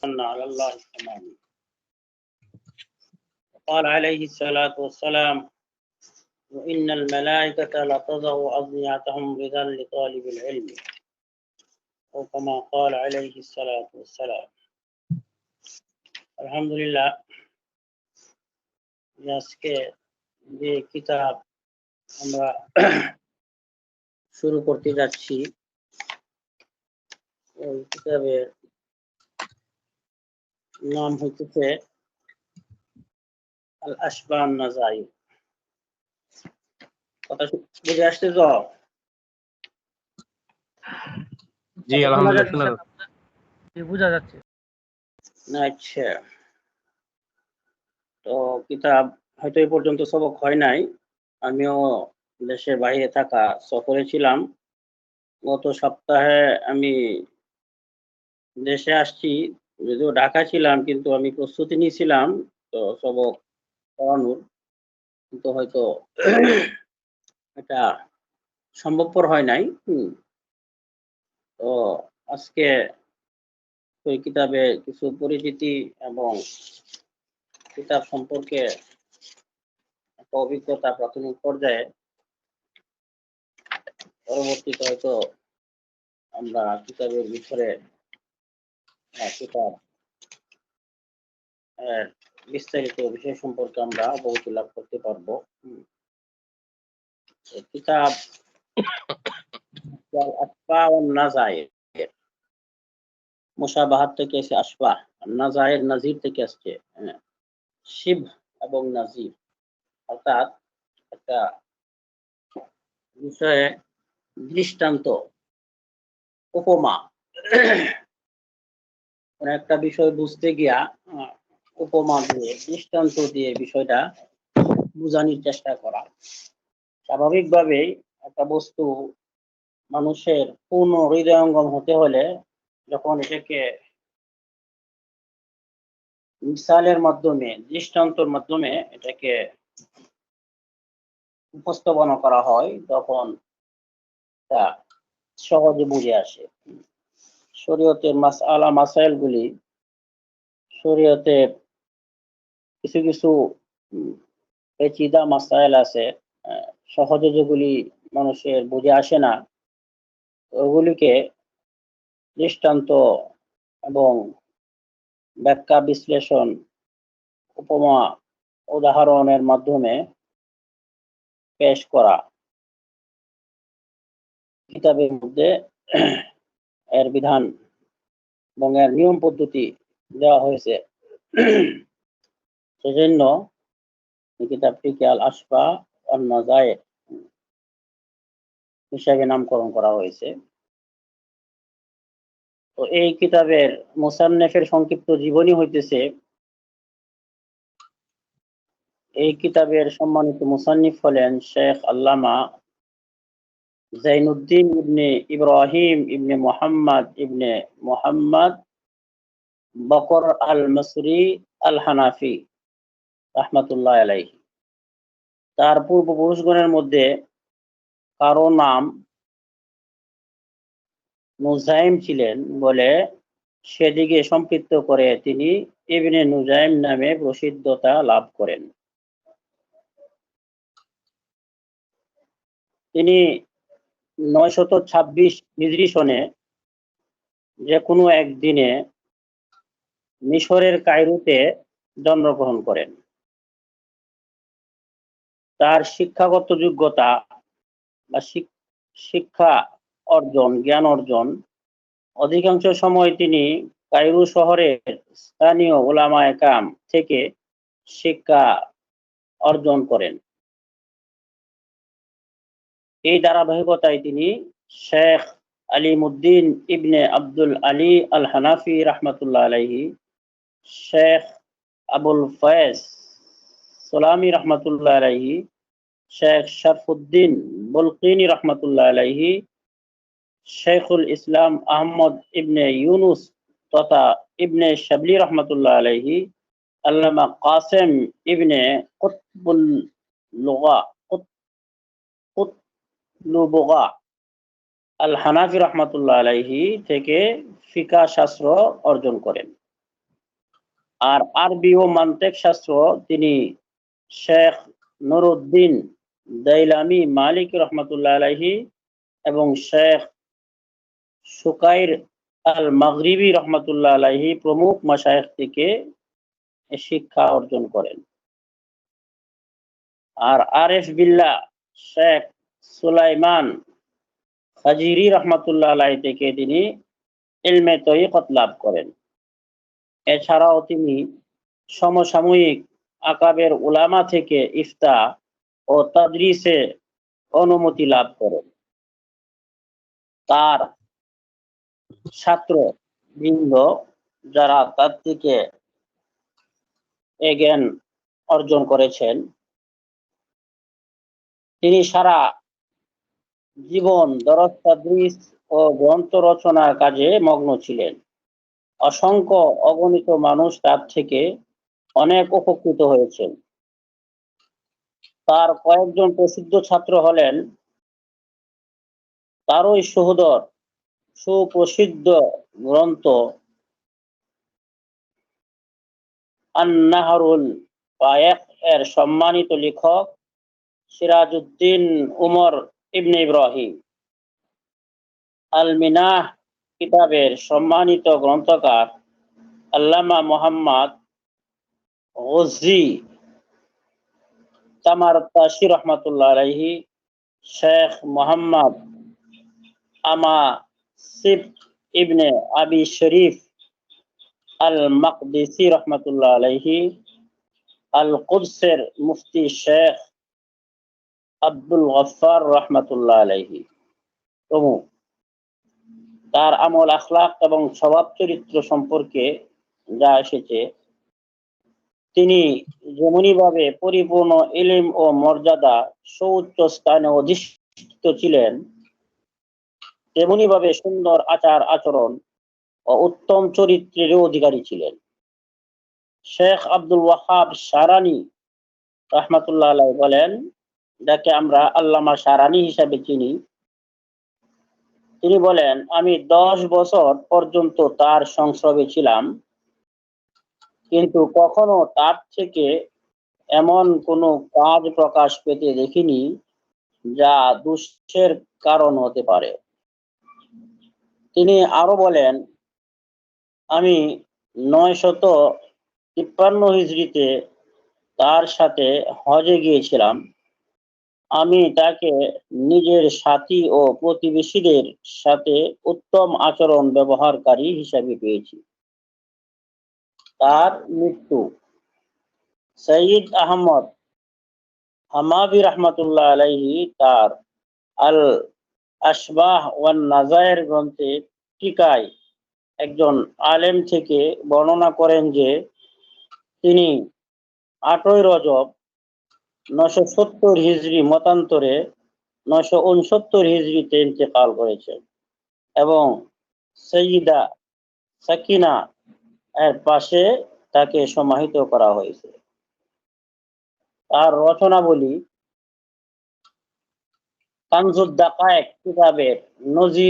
على الله تمام. قال عليه الصلاة والسلام: وإن الملائكة لتضع أجنحتهم رضا لطالب العلم، أو كما قال عليه الصلاة والسلام. আলহামদুলিল্লাহ, আজকে যে কিতাব আমরা শুরু করতে যাচ্ছি, এই কিতাবের নাম হচ্ছে আল আশবাহ ওয়ান নাযাইর। কথা বুঝে আসছে তো? জি আলহামদুলিল্লাহ বোঝা যাচ্ছে। আচ্ছা, তো কিতাব হয়তো এই পর্যন্ত সবক হয় নাই। আমিও দেশের বাইরে থাকা সফরে ছিলাম। গত সপ্তাহে আমি দেশে আসছি, যদিও ঢাকা ছিলাম, কিন্তু আমি প্রস্তুতি নিয়েছিলাম তো সবক পড়ানোর, কিন্তু হয়তো এটা সম্ভবপর হয় নাই। তো আজকে ওই কিতাবে কিছু পরিচিতি এবং কিতাব সম্পর্কে একটা অভিজ্ঞতা প্রাথমিক পর্যায়ে, পরবর্তীতে হয়তো আমরা কিতাবের ভিতরে কিতাব বিস্তারিত বিষয় সম্পর্কে আমরা অবগতি লাভ করতে পারবো। কিতাব আশবাহ ওয়ান নাযাইর, মুশাবাহাত থেকে এসে আশবাহ, নাযাইর নাজির থেকে আসছে। শিব এবং নাজির অর্থাৎ একটা বিষয়ে দৃষ্টান্ত, উপমা, একটা বিষয় বুঝতে গিয়া উপমা দিয়ে, দৃষ্টান্ত দিয়ে বিষয়টা বোঝানোর চেষ্টা করা। স্বাভাবিকভাবেই একটা বস্তু মানুষের পূর্ণ হৃদয়ঙ্গম হতে হলে যখন এটাকে মিসালের মাধ্যমে, দৃষ্টান্তর মাধ্যমে এটাকে উপস্থাপনা করা হয়, তখন তা সহজে বুঝে আসে। শরীয়তের মাসআলা মাসাইল গুলি, শরীয়তের কিছু কিছু পেচীদা মাসাইল আছে, সহজে যেগুলি মানুষের বুঝে আসে না, ওগুলিকে দৃষ্টান্ত এবং ব্যাখ্যা বিশ্লেষণ, উপমা, উদাহরণের মাধ্যমে পেশ করা কিতাবের মধ্যে এর বিধান এবং এর নিয়ম পদ্ধতি দেওয়া হয়েছে। সেজন্য এই কিতাবটিকে আল আশবাহ ওয়ান নাযাইর হিসাবে নামকরণ করা হয়েছে। তো এই কিতাবের মুসান্নিফের সংক্ষিপ্ত জীবনী হইতেছে, এই কিতাবের সম্মানিত মুসান্নিফ হলেন শেখ আল্লামা জাইনুদ্দিন ইবনে ইব্রাহিম ইবনে মুহাম্মদ বকর আল মসরি আল হানাফি রাহমাতুল্লাহ আলাইহি। তার পূর্বপুরুষগণের মধ্যে কারো নাম নুজাইম ছিলেন বলে সেদিকে সম্পৃক্ত করে তিনি ইবনে নুজাইম নামে প্রসিদ্ধতা লাভ করেন। তিনি 926 হিজরি সনে যে কোনো একদিনে মিশরের কায়রোতে জন্মগ্রহণ করেন। তার শিক্ষাগত যোগ্যতা বা শিক্ষা অর্জন, জ্ঞান অর্জন, অধিকাংশ সময় তিনি কায়রো শহরের স্থানীয় উলামায়ে কেরাম থেকে শিক্ষা অর্জন করেন। এই ধারাবাহিকতায় তিনি শেখ আলিমুদ্দিন ইবনে আব্দুল আলী আল হানাফি রাহমাতুল্লাহ আলাইহি, শেখ আবুল ফয়েজ সোলামি রাহমাতুল্লাহ আলাইহি, শেখ শরফুদ্দিন বুলকিনি রাহমাতুল্লাহ আলাইহি, শেখুল ইসলাম আহমদ ইবনে ইউনুস তথা ইবনে শাবলি রাহমাতুল্লাহ আলাইহি, আল্লামা কাসেম ইবনে কুতলুবুগা আল হানাফি রাহমাতুল্লাহ আলাইহি থেকে ফিকহ শাস্ত্র অর্জন করেন। আর আরবি ও মান্তেক শাস্ত্র তিনি শেখ নুরুদ্দিন দাইলামি মালিক রহমতুল্লাহ আলাইহি এবং শেখ সুকাইর আল মাগরিবি রহমতুল্লাহ আলাইহি প্রমুখ মাশায়েখ থেকে শিক্ষা অর্জন করেন। আর আরেফ বিল্লাহ শেখ সুলাইমান খাজিরি রহমতুল্লাহ আলাইহি থেকে তিনি ইলমে তরিকত লাভ করেন। এছাড়াও তিনি সমসাময়িক আকাবের উলামা থেকে ইফতা ও তাদরিসে অনুমতি লাভ করেন। তার ছাত্র বৃন্দ যারা তার থেকে জ্ঞান অর্জন করেছেন, তিনি সারা জীবন দরস তাদরিস ও গ্রন্থ রচনার কাজে মগ্ন ছিলেন। অসংখ্য অগণিত মানুষ তার থেকে অনেক উপকৃত হয়েছেন। তার কয়েকজন প্রসিদ্ধ ছাত্র হলেন তারই সহোদর সুপ্রসিদ্ধ গ্রন্থ আন-নাহরুল বায়াক এর সম্মানিত লেখক সিরাজউদ্দিন উমর ইবনে ইব্রাহিম, আল মিনাহ কিতাবের সম্মানিত গ্রন্থকার আল্লামা মোহাম্মদ গজী তামারতাশি রহমতুল্লাহ আলাইহি, শেখ মোহাম্মদ আমাসিব ইবনে আবি শরীফ আল মাকদিসি রহমতুল্লাহ আলাইহি, আল কুদসের মুফতি শেখ আব্দুল গফফার রহমতুল্লাহ আলাইহি প্রমুখ। তার আমল আখলাক এবং স্বভাব চরিত্র সম্পর্কে যা এসেছে, তিনি যেমনিভাবে পরিপূর্ণ ইলম ও মর্যাদা সুউচ্চ স্থানে অধিষ্ঠিত ছিলেন, তেমনিভাবে সুন্দর আচার আচরণ ও উত্তম চরিত্রেরও অধিকারী ছিলেন। শেখ আব্দুল ওয়াহাব শারানি রহমতুল্লাহ আলাইহি বলেন, যাকে আমরা আল্লামা শারানি হিসাবে চিনি, তিনি বলেন, আমি 10 বছর পর্যন্ত তার সংস্রবে ছিলাম, কিন্তু কখনো তার থেকে এমন কোনো কাজ প্রকাশ পেতে দেখিনি যা দুঃখের কারণ হতে পারে। তিনি আরো বলেন, আমি 953 হিজরিতে তার সাথে হজে গিয়েছিলাম। আমি তাকে নিজের সাথী ও প্রতিবেশীদের সাথে উত্তম আচরণ ব্যবহারকারী হিসাবে পেয়েছি। তার মৃত্যু। সৈয়দ আহমদ হামাবি রহমতুল্লাহ আলাইহি তার আল আশবাহ ওয়ান নাজায়ের গ্রন্থে টিকায় একজন আলেম থেকে বর্ণনা করেন যে তিনি 8ই রজব 970 হিজরি মতান্তরে 969 হিজরিতে ইন্তেকাল করেছেন এবং সৈয়দা সাকিনা এর পাশে তাকে সমাহিত করা হয়েছে। তার রচনাবলী কানজুদ দাকায়েক কিতাবের নজির